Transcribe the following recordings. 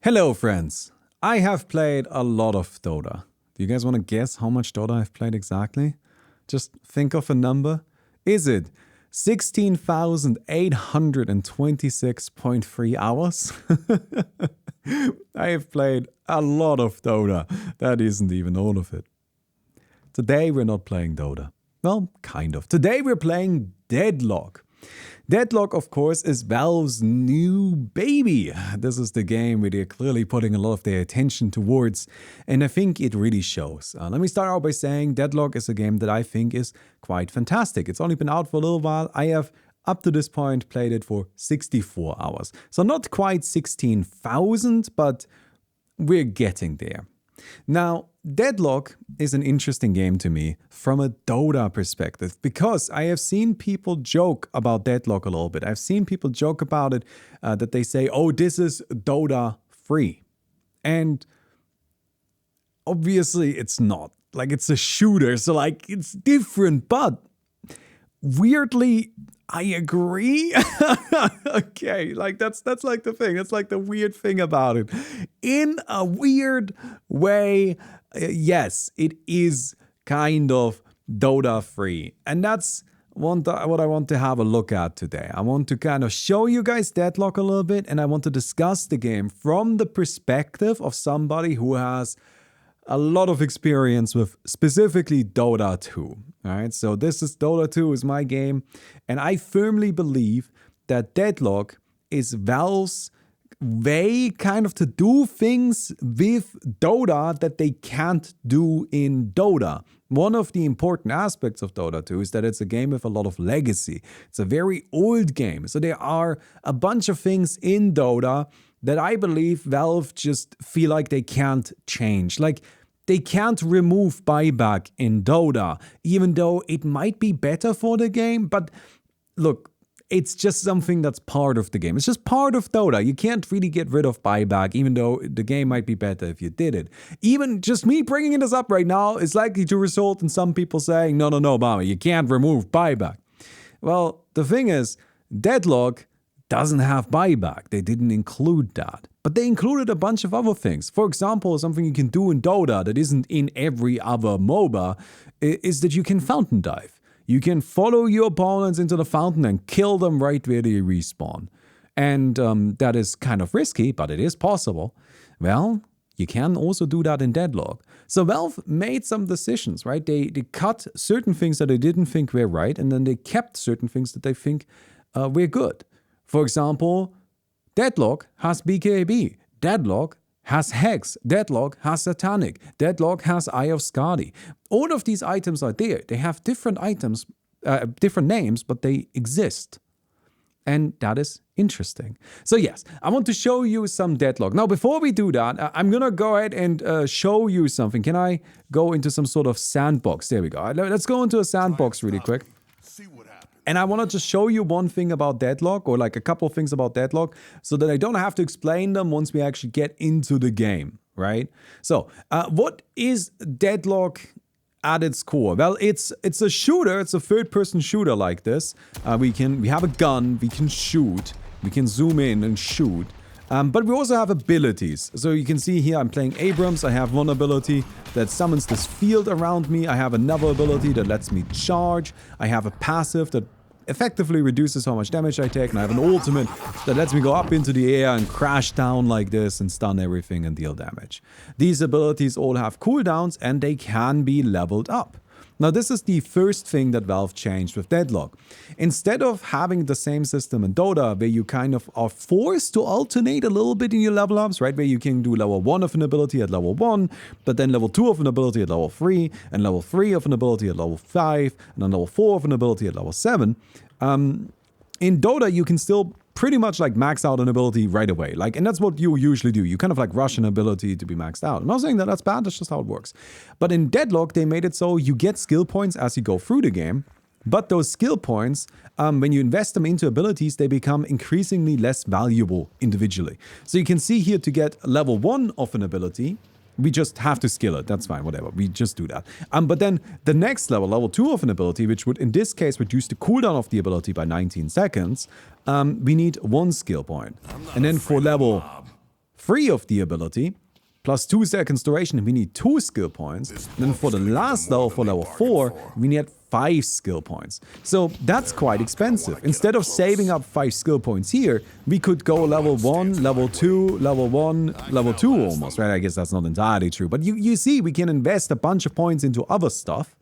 Hello friends, I have played a lot of Dota. Do you guys want to guess how much Dota I've played exactly? Just think of a number. Is it 16,826.3 hours? I have played a lot of Dota. That isn't even all of it. Today we're not playing Dota. Well, kind of. Today we're playing Deadlock. Deadlock, of course, is Valve's new baby. This is the game where they're clearly putting a lot of their attention towards, and I think it really shows. Let me start out by saying Deadlock is a game that I think is quite fantastic. It's only been out for a little while. I have, up to this point, played it for 64 hours. So not quite 16,000, but we're getting there. Now, Deadlock is an interesting game to me from a Dota perspective because I have seen people joke about Deadlock a little bit. I've seen people joke about it, that they say, oh, this is Dota free. And obviously it's not. Like, it's a shooter, so like it's different, but weirdly, I agree. Okay, like that's like the thing. That's like the weird thing about it. In a weird way, yes, it is kind of Dota free. And that's what I want to have a look at today. I want to kind of show you guys Deadlock a little bit, and I want to discuss the game from the perspective of somebody who has a lot of experience with specifically Dota 2. Alright, so this is Dota 2 is my game, and I firmly believe that Deadlock is Valve's way kind of to do things with Dota that they can't do in Dota. One of the important aspects of Dota 2 is that it's a game with a lot of legacy. It's a very old game, so there are a bunch of things in Dota that I believe Valve just feel like they can't change. Like, they can't remove buyback in Dota, even though it might be better for the game. But look, it's just something that's part of the game. It's just part of Dota. You can't really get rid of buyback, even though the game might be better if you did it. Even just me bringing this up right now is likely to result in some people saying, no, Baumi, you can't remove buyback. Well, the thing is, Deadlock doesn't have buyback. They didn't include that. But they included a bunch of other things. For example, something you can do in Dota that isn't in every other MOBA is that you can fountain dive. You can follow your opponents into the fountain and kill them right where they respawn. And that is kind of risky, but it is possible. Well, you can also do that in Deadlock. So Valve made some decisions, right? They cut certain things that they didn't think were right, and then they kept certain things that they think were good. For example, Deadlock has BKB. Deadlock has Hex. Deadlock has Satanic. Deadlock has Eye of Skadi. All of these items are there. They have different items, different names, but they exist. And that is interesting. So yes, I want to show you some Deadlock. Now, before we do that, I'm going to go ahead and show you something. Can I go into some sort of sandbox? There we go. Let's go into a sandbox really quick. And I want to just show you one thing about Deadlock, or like a couple of things about Deadlock, so that I don't have to explain them once we actually get into the game, right? So, what is Deadlock at its core? Well, it's a shooter. It's a third-person shooter like this. We have a gun. We can shoot. We can zoom in and shoot. But we also have abilities. So you can see here I'm playing Abrams. I have one ability that summons this field around me. I have another ability that lets me charge. I have a passive that effectively reduces how much damage I take. And I have an ultimate that lets me go up into the air and crash down like this and stun everything and deal damage. These abilities all have cooldowns and they can be leveled up. Now, this is the first thing that Valve changed with Deadlock. Instead of having the same system in Dota, where you kind of are forced to alternate a little bit in your level ups, right? Where you can do level 1 of an ability at level 1, but then level 2 of an ability at level 3, and level 3 of an ability at level 5, and then level 4 of an ability at level 7. In Dota, you can still pretty much like max out an ability right away. Like, and that's what you usually do. You kind of like rush an ability to be maxed out. I'm not saying that that's bad, that's just how it works. But in Deadlock, they made it so you get skill points as you go through the game. But those skill points, when you invest them into abilities, they become increasingly less valuable individually. So you can see here to get level 1 of an ability, we just have to skill it. That's fine, whatever. We just do that. But then the next level, level 2 of an ability, which would in this case reduce the cooldown of the ability by 19 seconds, we need 1 skill point. And then for level free of the ability, plus 2 seconds duration, we need 2 skill points. And then for the last level, for level 4, we need 5 skill points. So that's quite expensive. Instead of saving up 5 skill points here, we could go level 1, level 2, level 1, level 2 almost, right? I guess that's not entirely true. But you see, we can invest a bunch of points into other stuff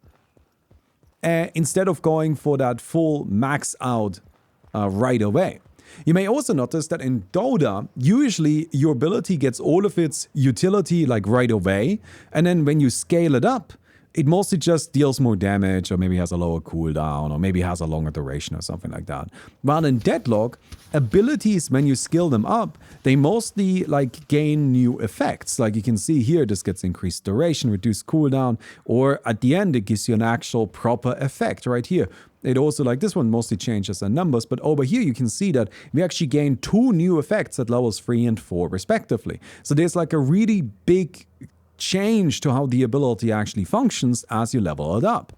instead of going for that full max out right away. You may also notice that in Dota, usually your ability gets all of its utility like right away, and then when you scale it up, it mostly just deals more damage, or maybe has a lower cooldown, or maybe has a longer duration or something like that. While in Deadlock, abilities, when you skill them up, they mostly like gain new effects. Like you can see here, this gets increased duration, reduced cooldown, or at the end, it gives you an actual proper effect right here. It also, like this one, mostly changes the numbers, but over here you can see that we actually gain 2 new effects at levels 3 and 4 respectively. So there's like a really big change to how the ability actually functions as you level it up.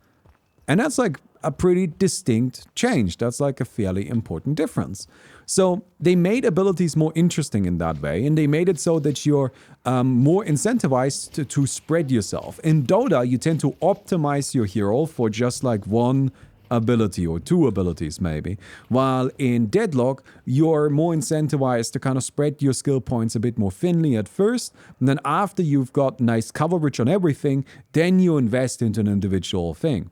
And that's like a pretty distinct change. That's like a fairly important difference. So they made abilities more interesting in that way, and they made it so that you're more incentivized to spread yourself. In Dota, you tend to optimize your hero for just like one ability or 2 abilities maybe, while in Deadlock you're more incentivized to kind of spread your skill points a bit more thinly at first, and then after you've got nice coverage on everything, then you invest into an individual thing.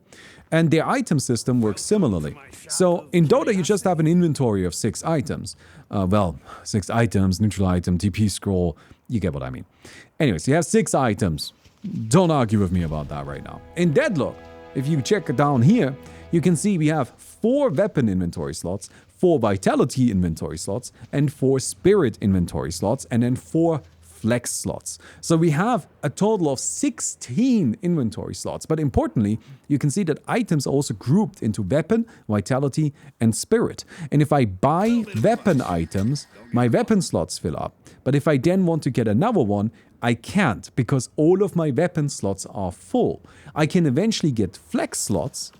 And their item system works similarly. So in Dota you just have an inventory of 6 items. 6 items, neutral item, TP scroll, you get what I mean. Anyways, you have 6 items. Don't argue with me about that right now. In Deadlock, if you check down here, you can see we have 4 weapon inventory slots, 4 vitality inventory slots, and 4 spirit inventory slots, and then 4 flex slots. So we have a total of 16 inventory slots. But importantly, you can see that items are also grouped into weapon, vitality, and spirit. And if I buy weapon items, my weapon slots fill up. But if I then want to get another one, I can't, because all of my weapon slots are full. I can eventually get flex slots,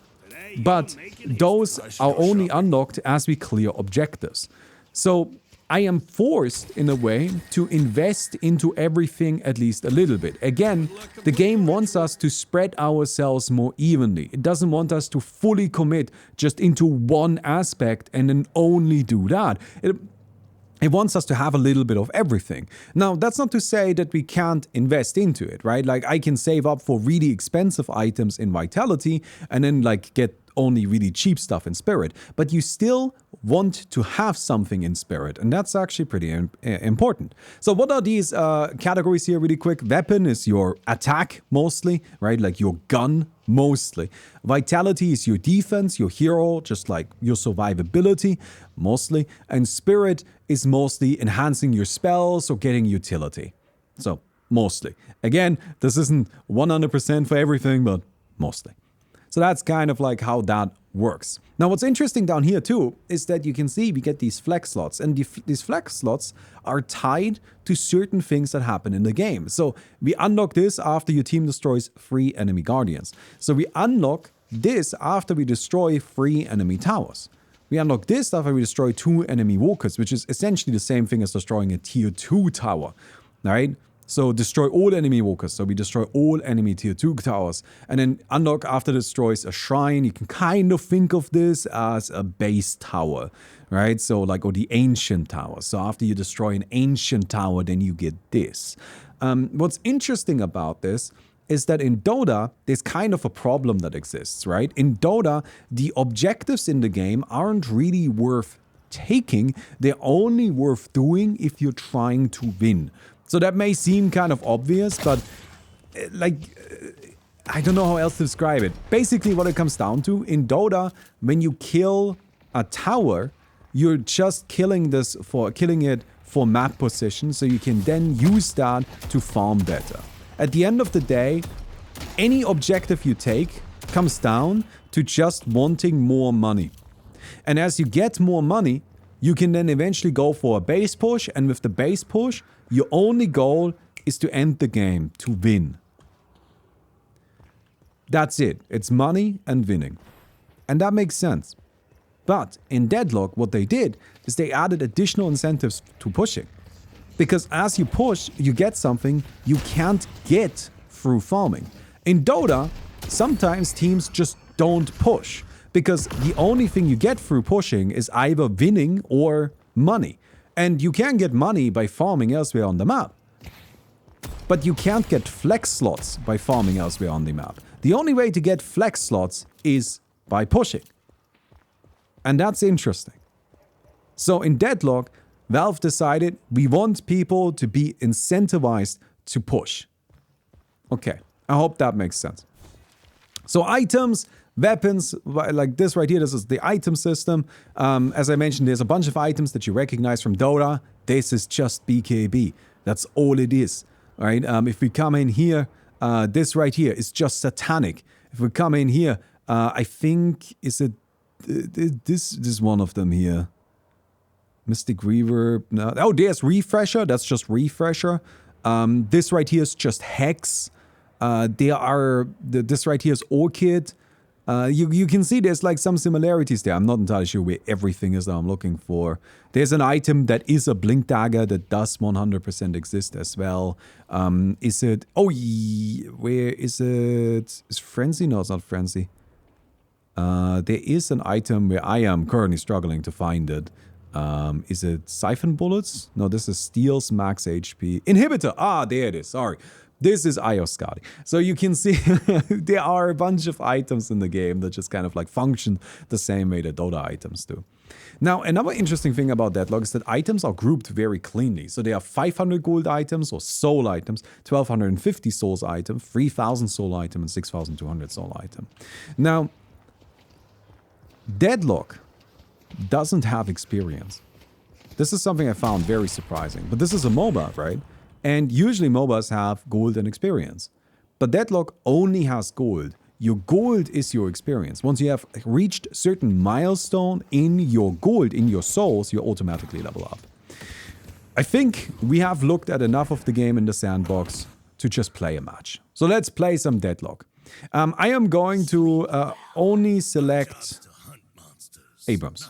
but those are only unlocked as we clear objectives. So I am forced, in a way, to invest into everything at least a little bit. Again, the game wants us to spread ourselves more evenly. It doesn't want us to fully commit just into one aspect and then only do that. It wants us to have a little bit of everything. Now, that's not to say that we can't invest into it, right? Like, I can save up for really expensive items in Vitality and then, like, get only really cheap stuff in Spirit. But you still want to have something in Spirit, and that's actually pretty important. So what are these categories here really quick? Weapon is your attack, mostly, right? Like your gun, mostly. Vitality is your defense, your hero, just like your survivability, mostly. And Spirit is mostly enhancing your spells or getting utility. So, mostly. Again, this isn't 100% for everything, but mostly. So that's kind of like how that works. Now, what's interesting down here too is that you can see we get these flex slots, and these flex slots are tied to certain things that happen in the game. So we unlock this after your team destroys 3 enemy guardians. So we unlock this after we destroy 3 enemy towers. We unlock this after we destroy 2 enemy walkers, which is essentially the same thing as destroying a tier 2 tower, right? So destroy all enemy walkers. So we destroy all enemy tier 2 towers. And then unlock after destroys a shrine. You can kind of think of this as a base tower, right? So like, or the ancient tower. So after you destroy an ancient tower, then you get this. What's interesting about this is that in Dota, there's kind of a problem that exists, right? In Dota, the objectives in the game aren't really worth taking. They're only worth doing if you're trying to win. So that may seem kind of obvious, but like, I don't know how else to describe it. Basically what it comes down to, in Dota, when you kill a tower, you're just killing it for map position, so you can then use that to farm better. At the end of the day, any objective you take comes down to just wanting more money. And as you get more money, you can then eventually go for a base push, and with the base push, your only goal is to end the game, to win. That's it. It's money and winning. And that makes sense. But in Deadlock, what they did is they added additional incentives to pushing. Because as you push, you get something you can't get through farming. In Dota, sometimes teams just don't push, because the only thing you get through pushing is either winning or money. And you can get money by farming elsewhere on the map. But you can't get flex slots by farming elsewhere on the map. The only way to get flex slots is by pushing. And that's interesting. So in Deadlock, Valve decided we want people to be incentivized to push. Okay, I hope that makes sense. So items, weapons, like this right here, this is the item system. As I mentioned, there's a bunch of items that you recognize from Dota. This is just BKB. That's all it is, right? If we come in here, this right here is just Satanic. If we come in here, I think, is it, this is one of them here. Mystic Reverb, no. Oh, there's Refresher, that's just Refresher. This right here is just Hex. This right here is Orchid. You can see there's like some similarities there. I'm not entirely sure where everything is that I'm looking for. There's an item that is a Blink Dagger that does 100% exist as well. Is it, oh, where is it? Is Frenzy? No, it's not Frenzy. There is an item where I am currently struggling to find it. Is it Siphon Bullets? No, this is Steel's Max HP. Inhibitor! Ah, there it is. Sorry. This is Ioscadi. So you can see there are a bunch of items in the game that just kind of like function the same way that Dota items do. Now, another interesting thing about Deadlock is that items are grouped very cleanly. So there are 500 gold items or soul items, 1250 souls item, 3000 soul item, and 6200 soul item. Now, Deadlock doesn't have experience. This is something I found very surprising. But this is a MOBA, right? And usually MOBAs have gold and experience. But Deadlock only has gold. Your gold is your experience. Once you have reached a certain milestone in your gold, in your souls, you automatically level up. I think we have looked at enough of the game in the sandbox to just play a match. So let's play some Deadlock. I am going to only select Abrams.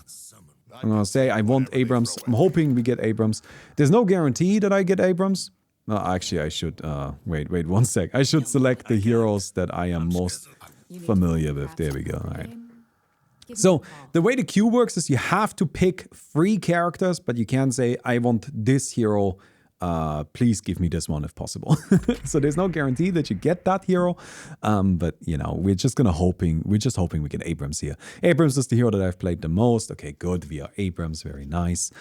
I'm gonna say I want Abrams. I'm hoping we get Abrams. There's no guarantee that I get Abrams. Actually, I should, wait 1 sec. I should select the heroes that I am most familiar with. There we go, all right. So, the way the queue works is you have to pick 3 characters, but you can say, I want this hero, please give me this one if possible. So there's no guarantee that you get that hero, but you know, we're just hoping we get Abrams here. Abrams is the hero that I've played the most. Okay, good, we are Abrams, very nice.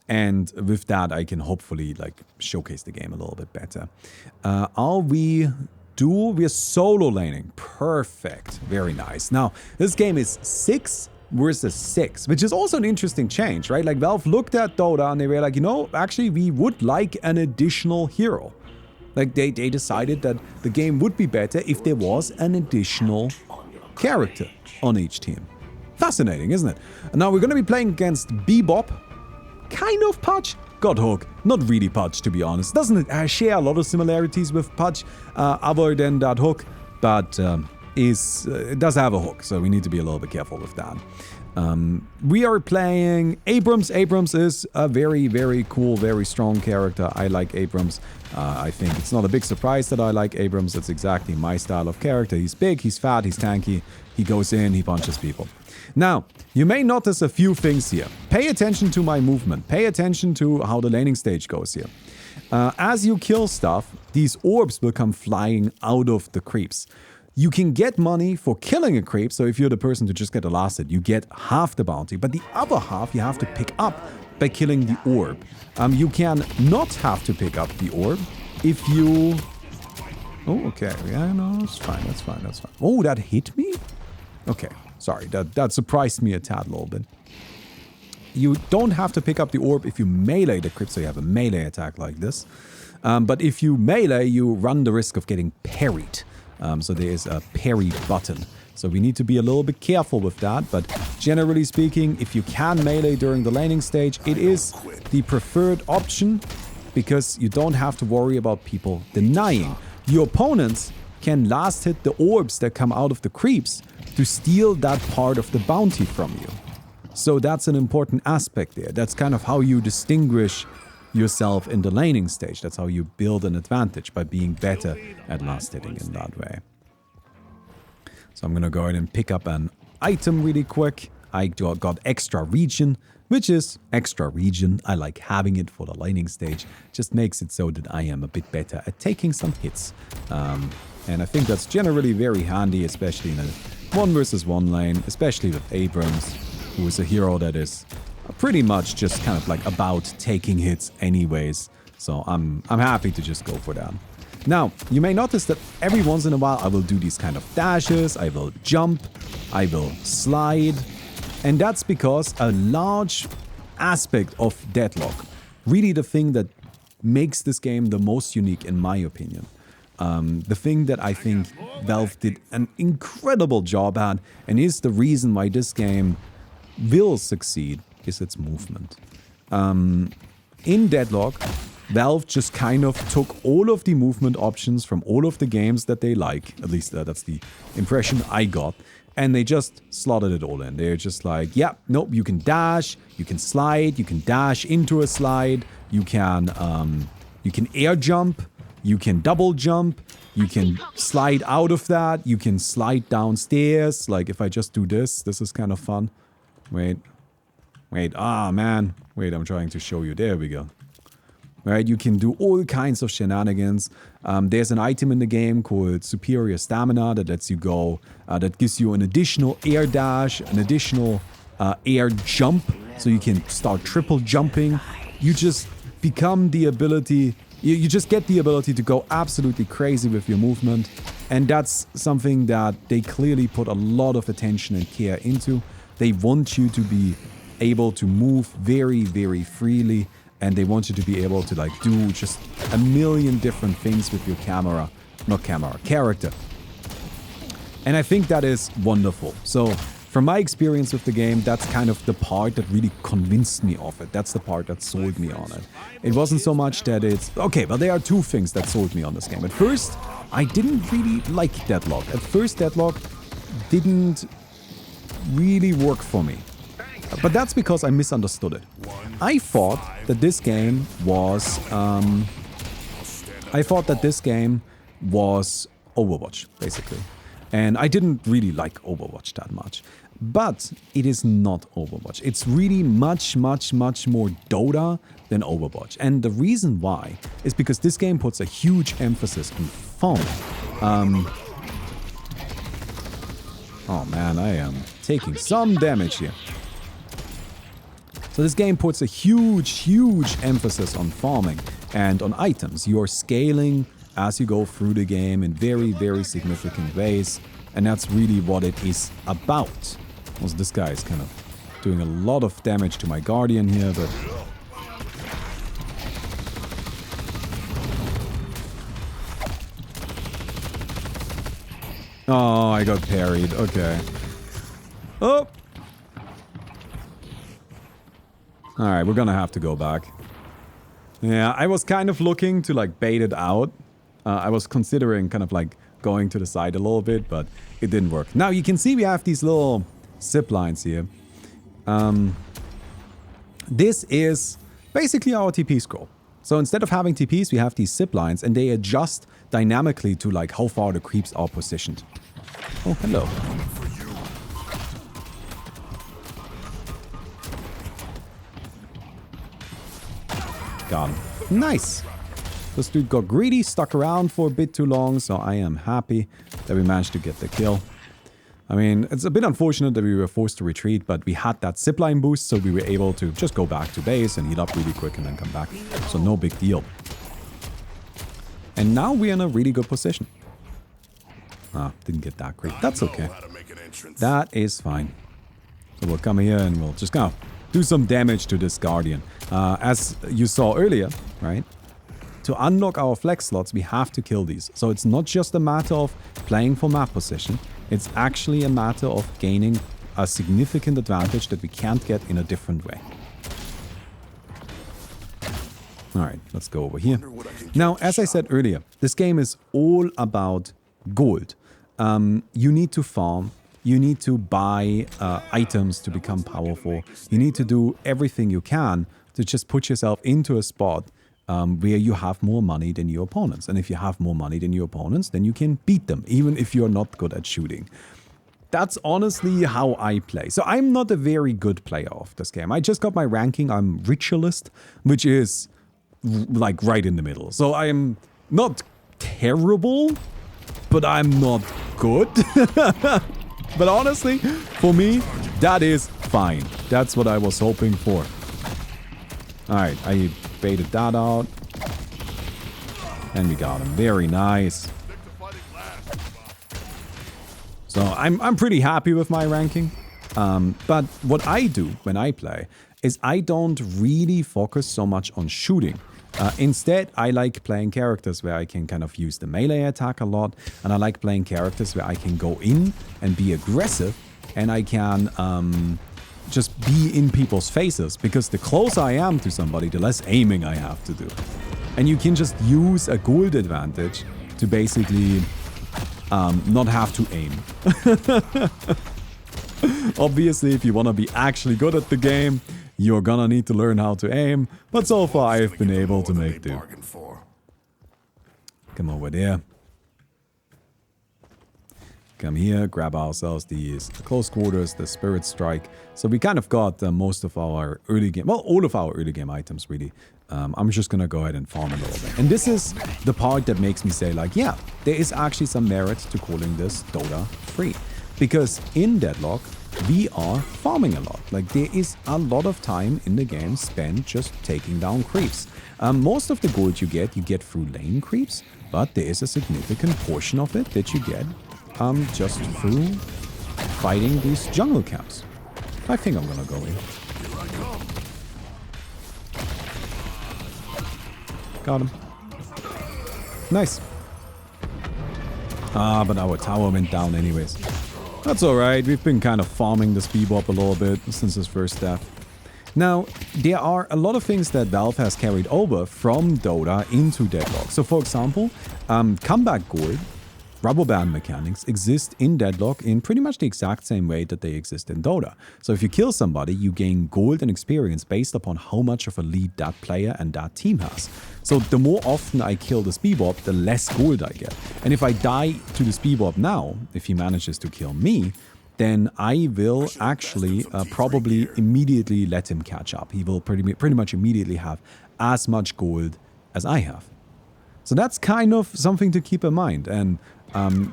And with that, I can hopefully like showcase the game a little bit better. We're solo laning. Perfect, very nice. Now, this game is 6 versus 6, which is also an interesting change, right? Like Valve looked at Dota and they were like, you know, actually we would like an additional hero. Like they decided that the game would be better if there was an additional character on each team. Fascinating, isn't it? And now we're going to be playing against Bebop, kind of Pudge, Godhook, not really Pudge to be honest. Doesn't share a lot of similarities with Pudge other than that hook, but it does have a hook, so we need to be a little bit careful with that. We are playing Abrams. Abrams is a very, very cool, very strong character. I like Abrams. I think it's not a big surprise that I like Abrams. It's exactly my style of character. He's big, he's fat, he's tanky. He goes in, he punches people. Now, you may notice a few things here. Pay attention to my movement. Pay attention to how the laning stage goes here. As you kill stuff, these orbs will come flying out of the creeps. You can get money for killing a creep, so if you're the person to just get the last hit, you get half the bounty, but the other half you have to pick up by killing the orb. You can not have to pick up the orb if you... Oh, okay, yeah, no, it's fine, that's fine, that's fine. Oh, that hit me? Okay, sorry, that surprised me a tad a little bit. You don't have to pick up the orb if you melee the creep, so you have a melee attack like this. But if you melee, you run the risk of getting parried. So there is a parry button. So we need to be a little bit careful with that. But generally speaking, if you can melee during the laning stage, it is the preferred option because you don't have to worry about people denying. Your opponents can last hit the orbs that come out of the creeps to steal that part of the bounty from you. So that's an important aspect there. That's kind of how you distinguish yourself in the laning stage. That's how you build an advantage, by being better at last hitting in that way. So I'm gonna go ahead and pick up an item really quick. I got extra regen, which is extra regen. I like having it for the laning stage. Just makes it so that I am a bit better at taking some hits. And I think that's generally very handy, especially in a 1-versus-1 lane, especially with Abrams, who is a hero that is pretty much just kind of like about taking hits anyways. So I'm happy to just go for that. Now, you may notice that every once in a while I will do these kind of dashes, I will jump, I will slide. And that's because a large aspect of Deadlock, really the thing that makes this game the most unique in my opinion, the thing that I think Valve did an incredible job at, and is the reason why this game will succeed, is its movement. In Deadlock, Valve just kind of took all of the movement options from all of the games that they like, at least that's the impression I got, and they just slotted it all in. They're just like, yeah, nope, you can dash, you can slide, you can dash into a slide, you can air jump, you can double jump, you can slide out of that, you can slide downstairs. Like if I just do this is kind of fun. Wait, man. Wait, I'm trying to show you. There we go. Right, you can do all kinds of shenanigans. There's an item in the game called Superior Stamina that lets you go, that gives you an additional air dash, an additional air jump, so you can start triple jumping. You just become the ability, you just get the ability to go absolutely crazy with your movement, and that's something that they clearly put a lot of attention and care into. They want you to be able to move very, very freely, and they want you to be able to like do just a million different things with your character. And I think that is wonderful. So from my experience with the game, that's kind of the part that really convinced me of it. That's the part that sold me on it. It wasn't so much that it's... Okay, but there are two things that sold me on this game. At first, I didn't really like Deadlock. At first, Deadlock didn't really work for me. But that's because I misunderstood it. I thought that this game was... Overwatch, basically. And I didn't really like Overwatch that much. But it is not Overwatch. It's really much, much, much more Dota than Overwatch. And the reason why is because this game puts a huge emphasis on farming. Oh man, I am taking some damage here. So this game puts a huge, huge emphasis on farming and on items. You're scaling as you go through the game in very, very significant ways. And that's really what it is about. Also, this guy is kind of doing a lot of damage to my Guardian here, but... Oh, I got parried. Okay. Oh! Alright, we're gonna have to go back. Yeah, I was kind of looking to like bait it out. I was considering kind of like going to the side a little bit, but it didn't work. Now you can see we have these little zip lines here. This is basically our TP scroll. So instead of having TPs, we have these zip lines, and they adjust dynamically to like how far the creeps are positioned. Oh, hello. Got him. Nice. This dude got greedy, stuck around for a bit too long, so I am happy that we managed to get the kill. I mean, it's a bit unfortunate that we were forced to retreat, but we had that zipline boost, so we were able to just go back to base and heal up really quick and then come back. So no big deal. And now we're in a really good position. Ah, didn't get that great. That's okay. That is fine. So we'll come here and we'll just go do some damage to this Guardian. As you saw earlier, right? To unlock our flex slots, we have to kill these. So it's not just a matter of playing for map position. It's actually a matter of gaining a significant advantage that we can't get in a different way. Alright, let's go over here. Now, as I said earlier, this game is all about gold. You need to farm. You need to buy items to become powerful. You need to do everything you can to just put yourself into a spot where you have more money than your opponents. And if you have more money than your opponents, then you can beat them, even if you're not good at shooting. That's honestly how I play. So I'm not a very good player of this game. I just got my ranking. I'm Ritualist, which is like right in the middle. So I'm not terrible, but I'm not good. But honestly, for me, that is fine. That's what I was hoping for. Alright, I baited that out. And we got him. Very nice. So I'm pretty happy with my ranking. But what I do when I play is I don't really focus so much on shooting. Instead, I like playing characters where I can kind of use the melee attack a lot. And I like playing characters where I can go in and be aggressive. And I can just be in people's faces. Because the closer I am to somebody, the less aiming I have to do. And you can just use a gold advantage to basically not have to aim. Obviously, if you want to be actually good at the game, you're gonna need to learn how to aim. But so far, I've been able to make do. Come over there. Come here, grab ourselves these close quarters, the spirit strike. So we kind of got most of our early game, well, all of our early game items really. I'm just gonna go ahead and farm a little bit. And this is the part that makes me say like, yeah, there is actually some merit to calling this Dota free. Because in Deadlock, we are farming a lot. Like there is a lot of time in the game spent just taking down creeps. Most of the gold you get through lane creeps, but there is a significant portion of it that you get just through fighting these jungle camps. I think I'm gonna go in. Got him. Nice. But our tower went down anyways. That's alright, we've been kind of farming this Bebop a little bit since his first death. Now, there are a lot of things that Valve has carried over from Dota into Deadlock. So for example, comeback gold, rubber band mechanics exist in Deadlock in pretty much the exact same way that they exist in Dota. So if you kill somebody, you gain gold and experience based upon how much of a lead that player and that team has. So the more often I kill this Bebop, the less gold I get. And if I die to this Bebop now, if he manages to kill me, then I will actually probably immediately let him catch up. He will pretty much immediately have as much gold as I have. So that's kind of something to keep in mind. And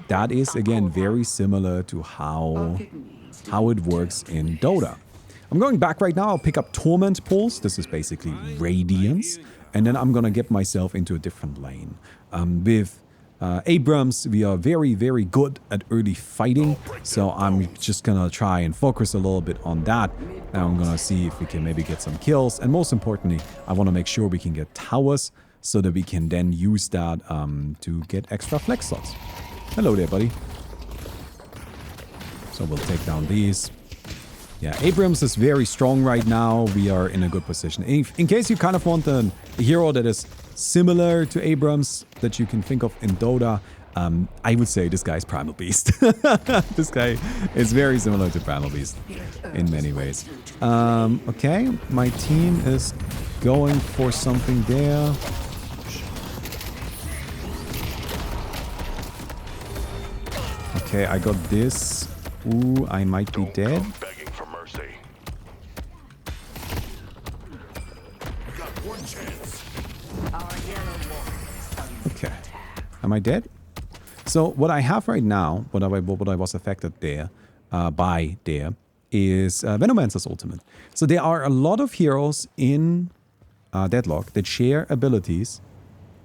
that is, again, very similar to how it works in Dota. I'm going back right now. I'll pick up Torment Pulse. This is basically Radiance. And then I'm going to get myself into a different lane. With Abrams, we are very, very good at early fighting. So I'm just going to try and focus a little bit on that. And I'm going to see if we can maybe get some kills. And most importantly, I want to make sure we can get towers so that we can then use that to get extra flex slots. Hello there, buddy. So we'll take down these. Yeah, Abrams is very strong right now. We are in a good position. In case you kind of want a hero that is similar to Abrams that you can think of in Dota, I would say this guy is Primal Beast. This guy is very similar to Primal Beast in many ways. Okay, my team is going for something there. Okay, I got this. Ooh, I might be dead. Okay. Am I dead? So what I have right now, what I was affected there by there, is Venomancer's ultimate. So there are a lot of heroes in Deadlock that share abilities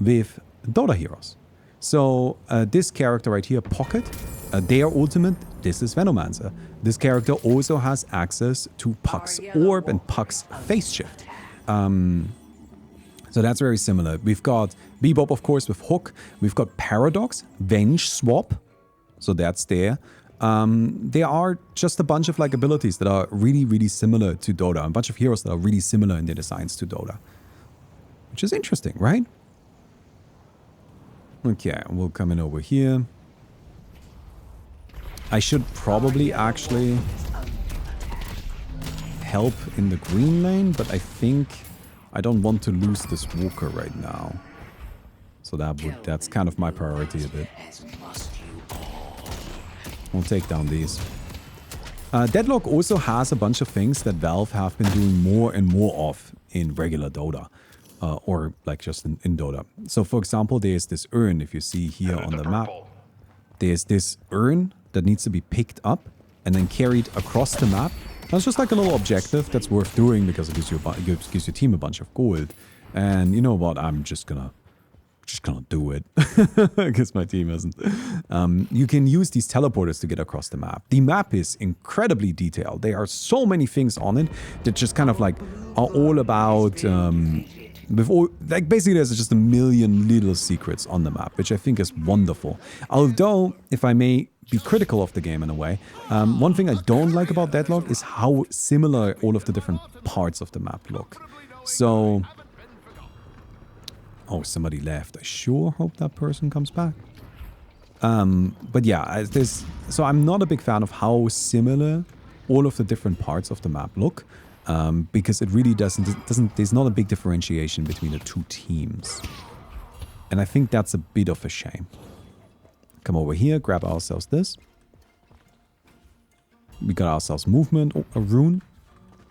with Dota heroes. So this character right here, Pocket, their ultimate, this is Venomancer. This character also has access to Puck's Orb and Puck's Phase Shift. So that's very similar. We've got Bebop, of course, with Hook. We've got Paradox, Venge Swap. So that's there. There are just a bunch of like abilities that are really, really similar to Dota. A bunch of heroes that are really similar in their designs to Dota. Which is interesting, right? Okay, we'll come in over here. I should probably actually help in the green lane, but I think I don't want to lose this walker right now. So that's kind of my priority a bit. We'll take down these. Deadlock also has a bunch of things that Valve have been doing more and more of in regular Dota. Or like just in Dota. So for example, there's this urn, if you see here on the map. There's this urn that needs to be picked up and then carried across the map. That's just like a little objective that's worth doing because it gives your team a bunch of gold. And you know what, I'm just gonna do it because my team isn't. You can use these teleporters to get across the map. The map is incredibly detailed. There are so many things on it that just kind of like are all about like basically there's just a million little secrets on the map, which I think is wonderful. Although, if I may be critical of the game in a way, one thing I don't like about Deadlock is how similar all of the different parts of the map look. So, oh, somebody left. I sure hope that person comes back. But yeah, so I'm not a big fan of how similar all of the different parts of the map look. Because it really there's not a big differentiation between the two teams. And I think that's a bit of a shame. Come over here, grab ourselves this. We got ourselves movement, a rune.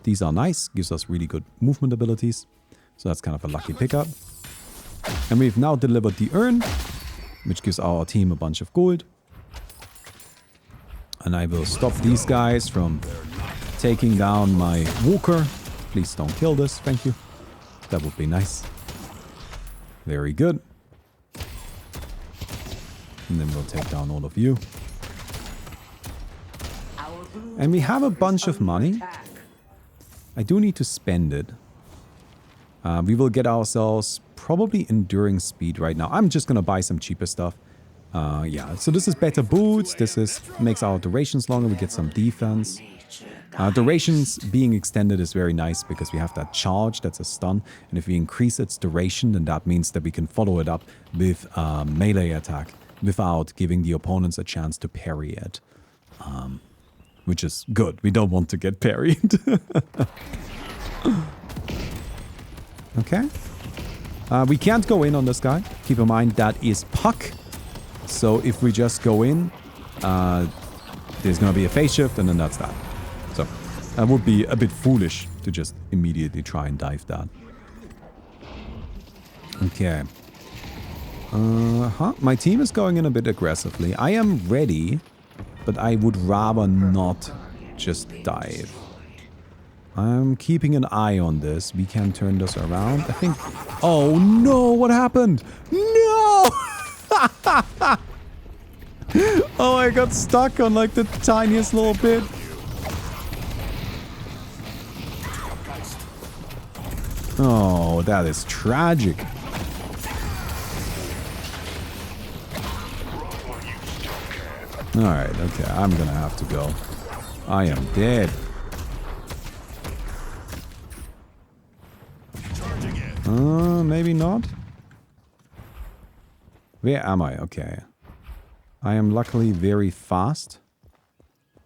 These are nice, gives us really good movement abilities. So that's kind of a lucky pickup. And we've now delivered the urn, which gives our team a bunch of gold. And I will stop these guys from taking down my walker. Please don't kill this, thank you. That would be nice. Very good. And then we'll take down all of you. And we have a bunch of money. I do need to spend it. We will get ourselves probably enduring speed right now. I'm just gonna buy some cheaper stuff. Yeah, so this is better boots. This makes our durations longer. We get some defense. Durations being extended is very nice because we have that charge, that's a stun. And if we increase its duration, then that means that we can follow it up with a melee attack without giving the opponents a chance to parry it. Which is good. We don't want to get parried. Okay. We can't go in on this guy. Keep in mind that is Puck. So if we just go in, there's going to be a phase shift and then that's that. So that would be a bit foolish to just immediately try and dive that. Okay. My team is going in a bit aggressively. I am ready, but I would rather not just dive. I'm keeping an eye on this. We can turn this around. I think... Oh no, what happened? No! Oh, I got stuck on like the tiniest little bit. Oh, that is tragic. Alright, okay, I'm gonna have to go. I am dead. Maybe not. Where am I? Okay. I am luckily very fast.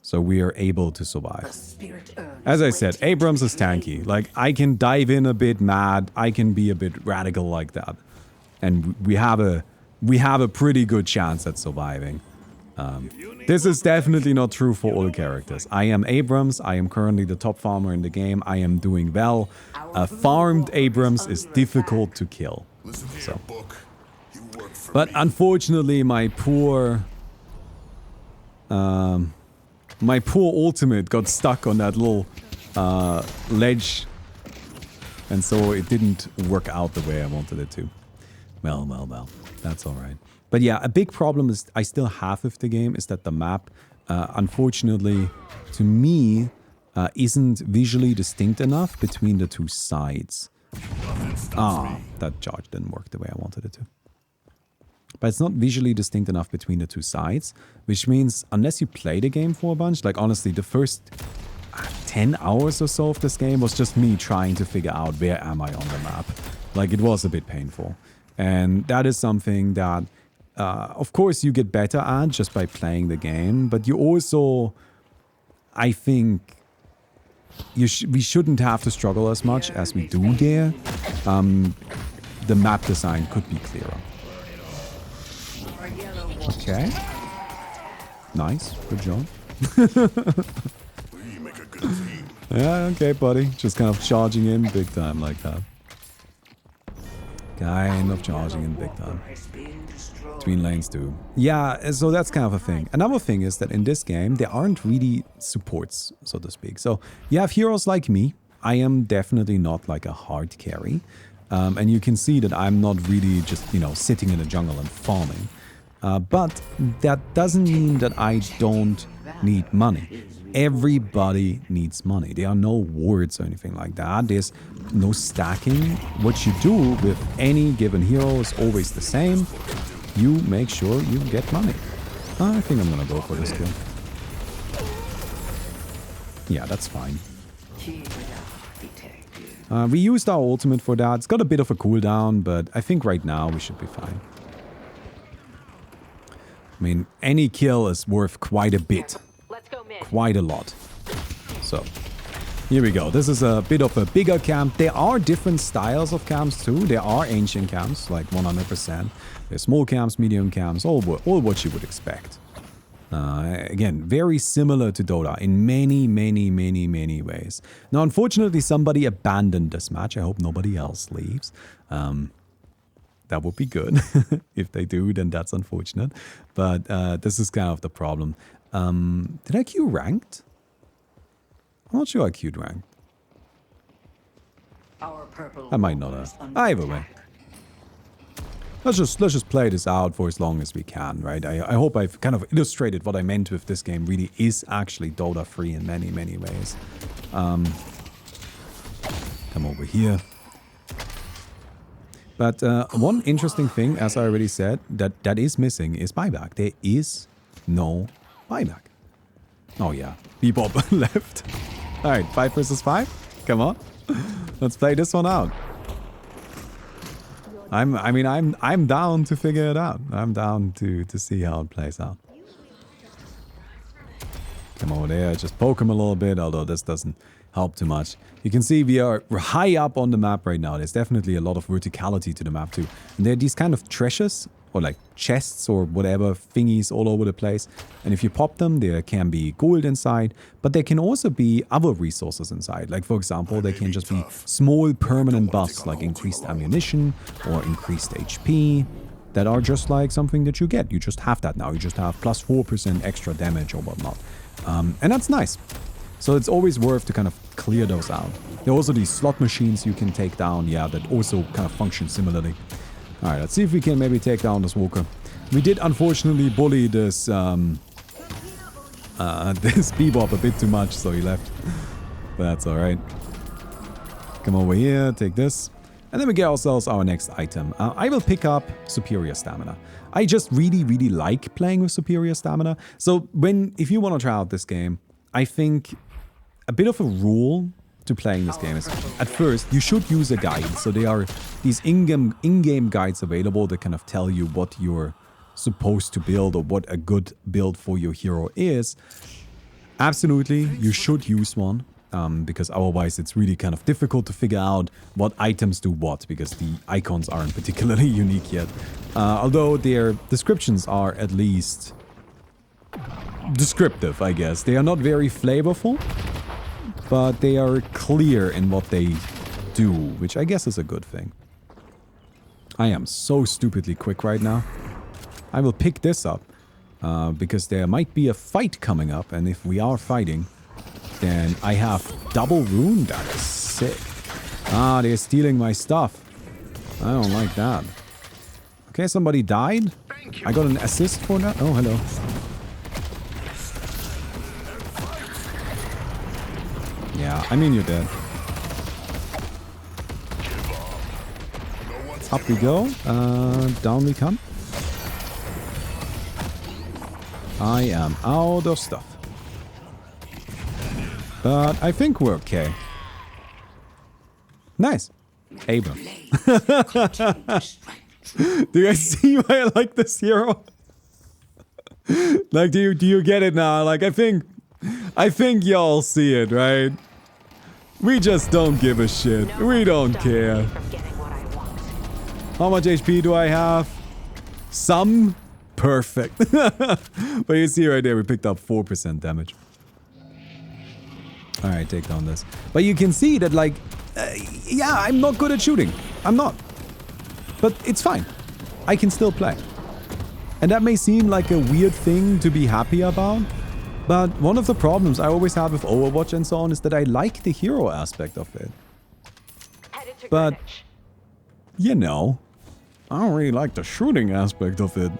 So we are able to survive. As I said, Abrams is tanky. Like, I can dive in a bit mad. I can be a bit radical like that. And we have a pretty good chance at surviving. This is definitely not true for all characters. I am Abrams. I am currently the top farmer in the game. I am doing well. Farmed Abrams is difficult to kill. So. But unfortunately, my poor ultimate got stuck on that little ledge. And so it didn't work out the way I wanted it to. Well. That's alright. But yeah, a big problem is I still have with the game is that the map, unfortunately, to me, isn't visually distinct enough between the two sides. That charge didn't work the way I wanted it to. But it's not visually distinct enough between the two sides, which means unless you play the game for a bunch, like honestly, the first 10 hours or so of this game was just me trying to figure out where am I on the map. Like, it was a bit painful. And that is something that, of course, you get better at just by playing the game, but you also, I think, we shouldn't have to struggle as much as we do there. The map design could be clearer. Okay. Nice. Good job. Yeah, okay, buddy. Just kind of charging in big time like that. Kind of charging in big time. Between lanes too. Yeah, so that's kind of a thing. Another thing is that in this game, there aren't really supports, so to speak. So you have heroes like me. I am definitely not like a hard carry. And you can see that I'm not really just, you know, sitting in the jungle and farming. But that doesn't mean that I don't need money. Everybody needs money. There are no wards or anything like that. There's no stacking. What you do with any given hero is always the same. You make sure you get money. I think I'm gonna go for this kill. Yeah, that's fine. We used our ultimate for that. It's got a bit of a cooldown, but I think right now we should be fine. I mean, any kill is worth quite a bit. Quite a lot. So, here we go. This is a bit of a bigger camp. There are different styles of camps too. There are ancient camps, like 100%. There's small camps, medium camps, all what you would expect. Again, very similar to Dota in many ways. Now, unfortunately, somebody abandoned this match. I hope nobody else leaves. That would be good. If they do, then that's unfortunate. But this is kind of the problem. Did I queue ranked? I'm not sure I queued ranked. I might not have. Either way. Let's just play this out for as long as we can, right? I hope I've kind of illustrated what I meant with this game really is actually Dota 3 in many ways. Come over here. But one interesting thing, as I already said, that is missing is buyback. There is no buyback. Oh yeah, Bebop left. All right, 5 versus 5. Come on, let's play this one out. I'm down to figure it out. I'm down to see how it plays out. Come over there, just poke him a little bit, although this doesn't help too much. You can see we're high up on the map right now. There's definitely a lot of verticality to the map too. And there are these kind of treasures, or like chests or whatever thingies all over the place. And if you pop them, there can be gold inside, but there can also be other resources inside. Like for example, there can just be small permanent buffs like increased ammunition or increased HP that are just like something that you get. You just have that now. You just have plus 4% extra damage or whatnot. And that's nice. So it's always worth to kind of clear those out. There are also these slot machines you can take down, yeah, that also kind of function similarly. Alright, let's see if we can maybe take down this walker. We did unfortunately bully this this Bebop a bit too much, so he left. But that's alright. Come over here, take this. And then we get ourselves our next item. I will pick up Superior Stamina. I just really like playing with Superior Stamina. So if you want to try out this game, I think a bit of a rule to playing this game is, at first, you should use a guide. So there are these in-game guides available that kind of tell you what you're supposed to build or what a good build for your hero is. Absolutely, you should use one, because otherwise it's really kind of difficult to figure out what items do what, because the icons aren't particularly unique yet. Although their descriptions are at least descriptive, I guess. They are not very flavorful, but they are clear in what they do, which I guess is a good thing. I am so stupidly quick right now. I will pick this up, because there might be a fight coming up, and if we are fighting, then I have double rune. That is sick. Ah, they're stealing my stuff. I don't like that. Okay, somebody died. I got an assist for that. Oh, hello. Yeah, I mean you're dead. Up we go. Down we come. I am out of stuff. But I think we're okay. Nice. Able. Do you guys see why I like this hero? Like, do you get it now? Like, I think y'all see it, right? We just don't give a shit. We don't care. How much HP do I have? Some? Perfect. But you see right there, we picked up 4% damage. Alright, take down this. But you can see that, like, yeah, I'm not good at shooting. I'm not. But it's fine. I can still play. And that may seem like a weird thing to be happy about. But one of the problems I always have with Overwatch and so on is that I like the hero aspect of it. But, you know, I don't really like the shooting aspect of it.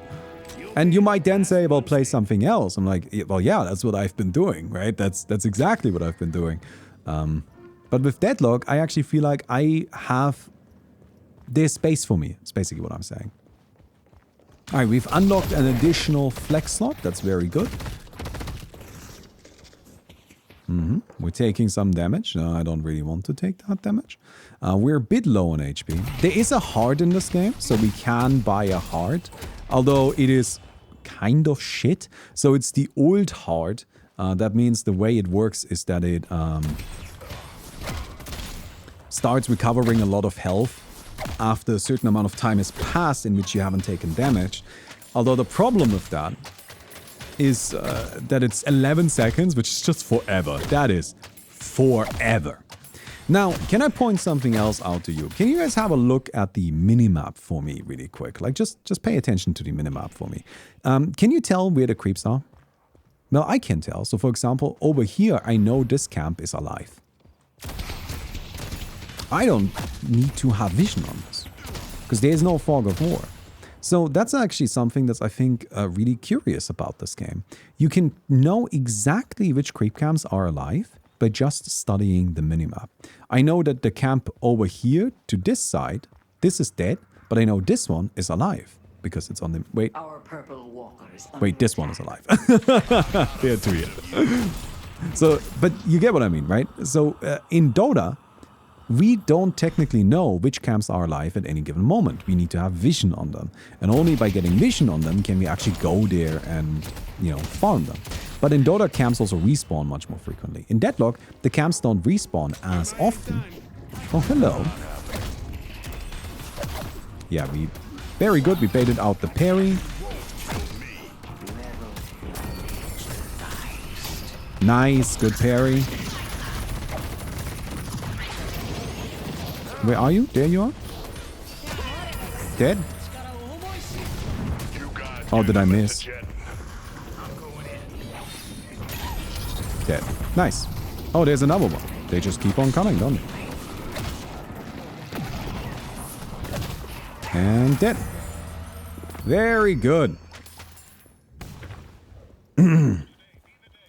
And you might then say, well, play something else. I'm like, well, yeah, that's what I've been doing, right? That's exactly what I've been doing. But with Deadlock, I actually feel like there's space for me. It's basically what I'm saying. All right, we've unlocked an additional flex slot. That's very good. We're taking some damage. No, I don't really want to take that damage. We're a bit low on HP. There is a heart in this game, so we can buy a heart. Although it is kind of shit. So it's the old heart. That means the way it works is that it starts recovering a lot of health after a certain amount of time has passed in which you haven't taken damage. Although the problem with that is that it's 11 seconds, which is just forever. That is forever. Now, can I point something else out to you? Can you guys have a look at the minimap for me really quick? Like, just pay attention to the minimap for me. Can you tell where the creeps are? Well, I can tell. So, for example, over here, I know this camp is alive. I don't need to have vision on this because there's no fog of war. So that's actually something that's, I think, really curious about this game. You can know exactly which creep camps are alive by just studying the minimap. I know that the camp over here to this side, this is dead, but I know this one is alive because it's on the... Wait. Our purple walker is Wait, this one is alive. They're too weird. So, but you get what I mean, right? So in Dota, we don't technically know which camps are alive at any given moment. We need to have vision on them. And only by getting vision on them can we actually go there and, you know, farm them. But in Dota, camps also respawn much more frequently. In Deadlock, the camps don't respawn as often. Oh, hello. Yeah, very good. We baited out the parry. Nice, good parry. Where are you? There you are. Dead? Oh, did I miss? Dead. Nice. Oh, there's another one. They just keep on coming, don't they? And dead. Very good.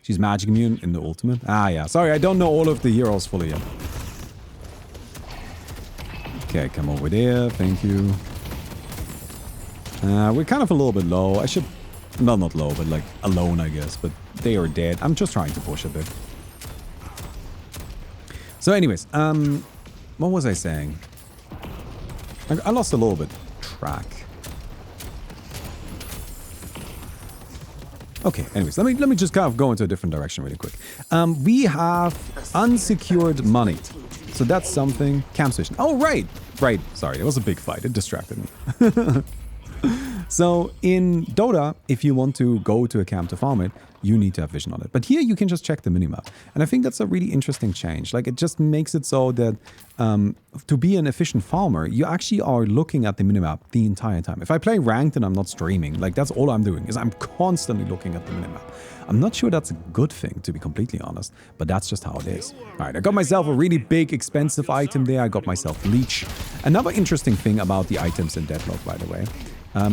She's magic immune in the ultimate. Ah, yeah. Sorry, I don't know all of the heroes fully yet. Okay, come over there. Thank you. We're kind of a little bit low. I should... Well, not low, but like alone, I guess. But they are dead. I'm just trying to push a bit. So anyways, what was I saying? I lost a little bit track. Okay, anyways, let me just kind of go into a different direction really quick. We have unsecured money. So that's something. Camp station. Oh, right. Right. Sorry, it was a big fight. It distracted me. So in Dota, if you want to go to a camp to farm it, you need to have vision on it. But here you can just check the minimap. And I think that's a really interesting change. Like, it just makes it so that to be an efficient farmer, you actually are looking at the minimap the entire time. If I play ranked and I'm not streaming, like, that's all I'm doing is I'm constantly looking at the minimap. I'm not sure that's a good thing, to be completely honest, but that's just how it is. All right, I got myself a really big, expensive item there. I got myself Leech. Another interesting thing about the items in Deadlock, by the way,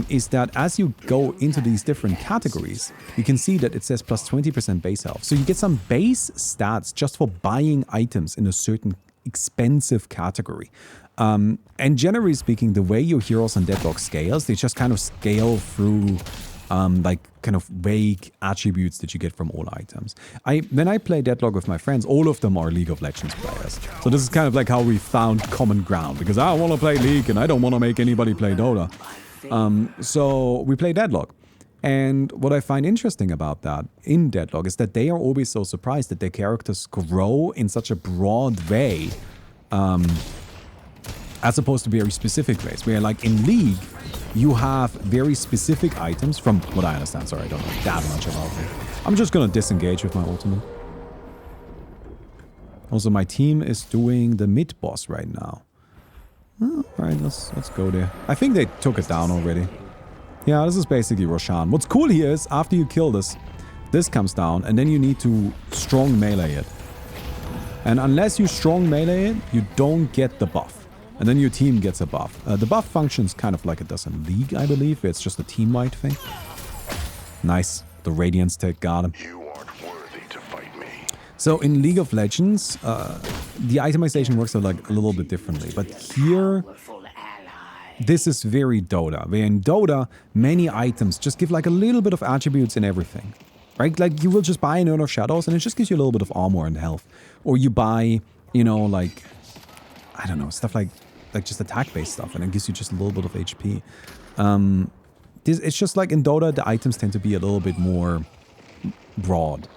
is that as you go into these different categories, you can see that it says plus 20% base health. So you get some base stats just for buying items in a certain expensive category. And generally speaking, the way your heroes on Deadlock scales, they just kind of scale through like kind of vague attributes that you get from all items. When I play Deadlock with my friends, all of them are League of Legends players. So this is kind of like how we found common ground, because I want to play League and I don't want to make anybody play Dota. So we play Deadlock. And what I find interesting about that in Deadlock is that they are always so surprised that their characters grow in such a broad way, as opposed to very specific ways. Where like in League, you have very specific items from what I understand. Sorry, I don't know that much about it. I'm just gonna disengage with my ultimate. Also, my team is doing the mid boss right now. Alright, let's go there. I think they took it down already. Yeah, this is basically Roshan. What's cool here is after you kill this comes down and then you need to strong melee it. And unless you strong melee it, you don't get the buff. And then your team gets a buff. The buff functions kind of like it does in League, I believe. It's just a team-wide thing. Nice. The Radiance tech got him. You aren't worthy to fight me. So in League of Legends, the itemization works like a little bit differently. But here, this is very Dota. Where in Dota, many items just give like a little bit of attributes in everything. Right? Like you will just buy an Urn of Shadows and it just gives you a little bit of armor and health. Or you buy, you know, like, I don't know, stuff like just attack-based stuff and it gives you just a little bit of HP. It's just like in Dota, the items tend to be a little bit more broad.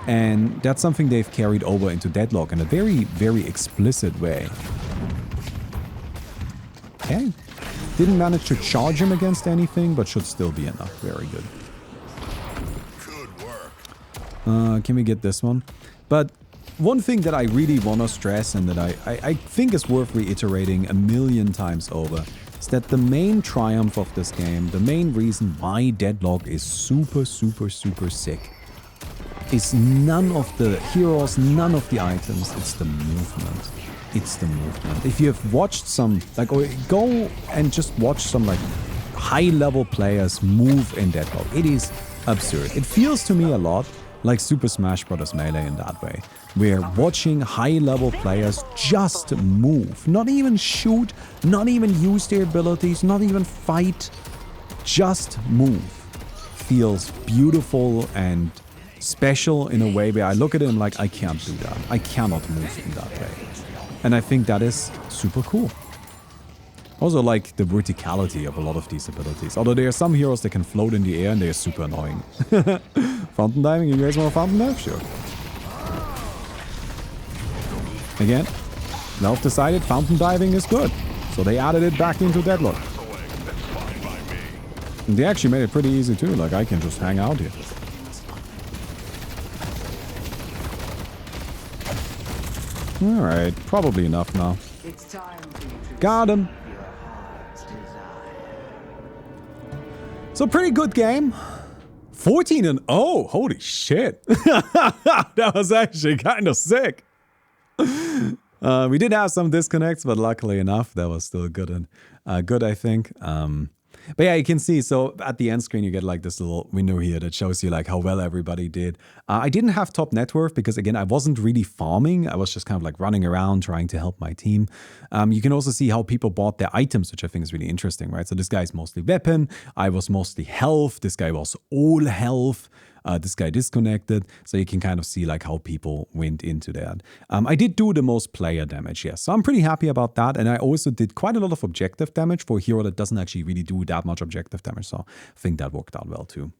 And that's something they've carried over into Deadlock in a very, very explicit way. Okay. Didn't manage to charge him against anything, but should still be enough. Very good. Good work. Can we get this one? But one thing that I really want to stress and that I think is worth reiterating a million times over is that the main triumph of this game, the main reason why Deadlock is super, super, super sick, is none of the heroes, none of the items, it's the movement. It's the movement. If you have watched some, like, or go and just watch some, like, high-level players move in Deadlock, it is absurd. It feels to me a lot like Super Smash Bros. Melee in that way, where watching high-level players just move, not even shoot, not even use their abilities, not even fight, just move, feels beautiful and special in a way where I look at it and I'm like, I can't do that. I cannot move in that way. And I think that is super cool. Also like the verticality of a lot of these abilities. Although there are some heroes that can float in the air and they are super annoying. Fountain diving, you guys want a fountain dive? Sure. Again, Valve decided fountain diving is good. So they added it back into Deadlock. And they actually made it pretty easy too, like I can just hang out here. Alright, probably enough now. Got him! So pretty good game. 14-0, holy shit. That was actually kind of sick. We did have some disconnects, but luckily enough, that was still good and good, I think. But yeah, you can see, so at the end screen, you get like this little window here that shows you like how well everybody did. I didn't have top net worth because again, I wasn't really farming. I was just kind of like running around trying to help my team. You can also see how people bought their items, which I think is really interesting, right? So this guy's mostly weapon. I was mostly health. This guy was all health. This guy disconnected, so you can kind of see like how people went into that. I did do the most player damage, yes, so I'm pretty happy about that, and I also did quite a lot of objective damage for a hero that doesn't actually really do that much objective damage, so I think that worked out well too.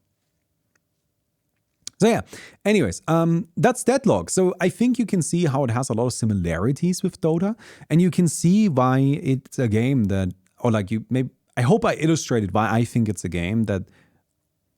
So yeah, anyways, that's Deadlock. So I think you can see how it has a lot of similarities with Dota, and you can see why it's a game that, or like you maybe, I hope I illustrated why I think it's a game that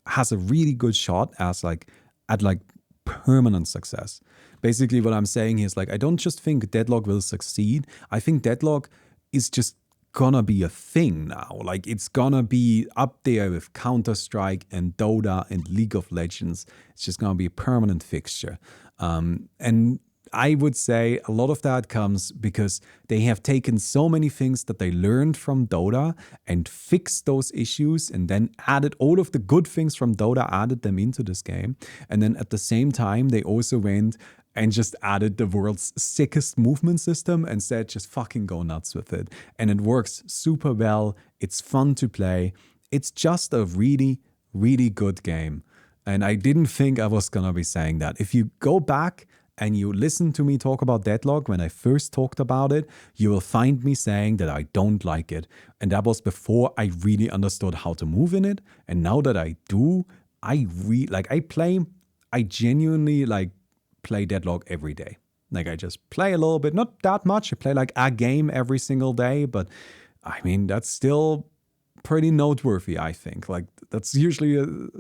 has a really good shot as like at like permanent success. Basically what I'm saying is like I don't just think Deadlock will succeed. I think Deadlock is just gonna be a thing now. Like it's gonna be up there with Counter-Strike and Dota and League of Legends. It's just gonna be a permanent fixture. And I would say a lot of that comes because they have taken so many things that they learned from Dota and fixed those issues and then added all of the good things from Dota, added them into this game. And then at the same time, they also went and just added the world's sickest movement system and said, just fucking go nuts with it. And it works super well. It's fun to play. It's just a really, really good game. And I didn't think I was going to be saying that. If you go back and you listen to me talk about Deadlock when I first talked about it, you will find me saying that I don't like it. And that was before I really understood how to move in it. And now that I do, I genuinely like play Deadlock every day. Like I just play a little bit, not that much. I play like a game every single day, but I mean, that's still pretty noteworthy, I think. Like that's usually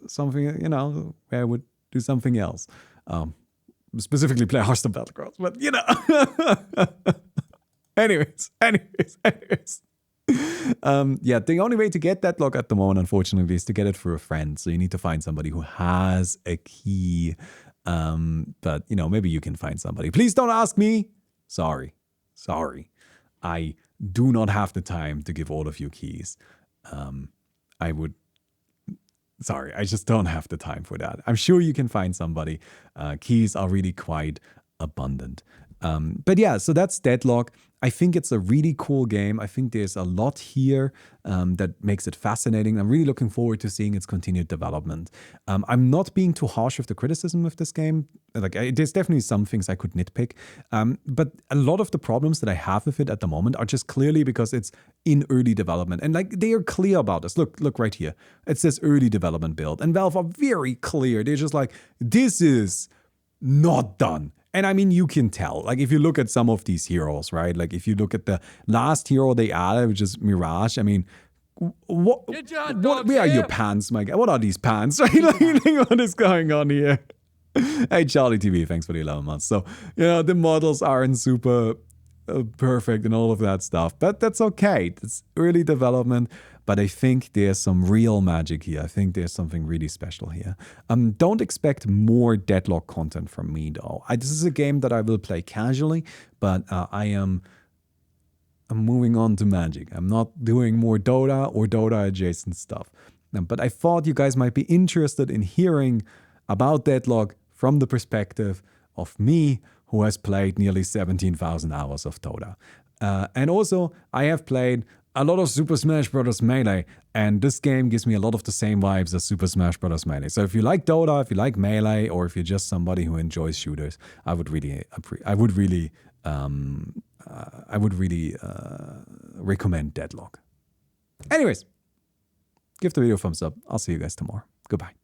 something, you know, where I would do something else. Specifically play Hours of Dota, but you know. anyways. Yeah, the only way to get Deadlock at the moment, unfortunately, is to get it for a friend. So you need to find somebody who has a key. But you know, maybe you can find somebody. Please don't ask me. Sorry. I do not have the time to give all of you keys. I just don't have the time for that. I'm sure you can find somebody. Keys are really quite abundant. But yeah, so that's Deadlock. I think it's a really cool game. I think there's a lot here that makes it fascinating. I'm really looking forward to seeing its continued development. I'm not being too harsh with the criticism of this game. Like, there's definitely some things I could nitpick. But a lot of the problems that I have with it at the moment are just clearly because it's in early development. And like, they are clear about this. Look right here. It says early development build. And Valve are very clear. They're just like, this is not done. And I mean, you can tell, like if you look at some of these heroes, right? Like if you look at the last hero they added, which is Mirage, I mean, where are your pants, my guy? What are these pants? Right? Like, what is going on here? Hey, Charlie TV, thanks for the 11 months. So, you know, the models aren't super perfect and all of that stuff, but that's okay. It's early development. But I think there's some real magic here. I think there's something really special here. Don't expect more Deadlock content from me, though. This is a game that I will play casually, but I'm moving on to Magic. I'm not doing more Dota or Dota adjacent stuff. But I thought you guys might be interested in hearing about Deadlock from the perspective of me, who has played nearly 17,000 hours of Dota. And also, I have played a lot of Super Smash Bros. Melee, and this game gives me a lot of the same vibes as Super Smash Bros. Melee. So if you like Dota, if you like Melee, or if you're just somebody who enjoys shooters, I would really recommend Deadlock. Anyways, give the video a thumbs up. I'll see you guys tomorrow. Goodbye.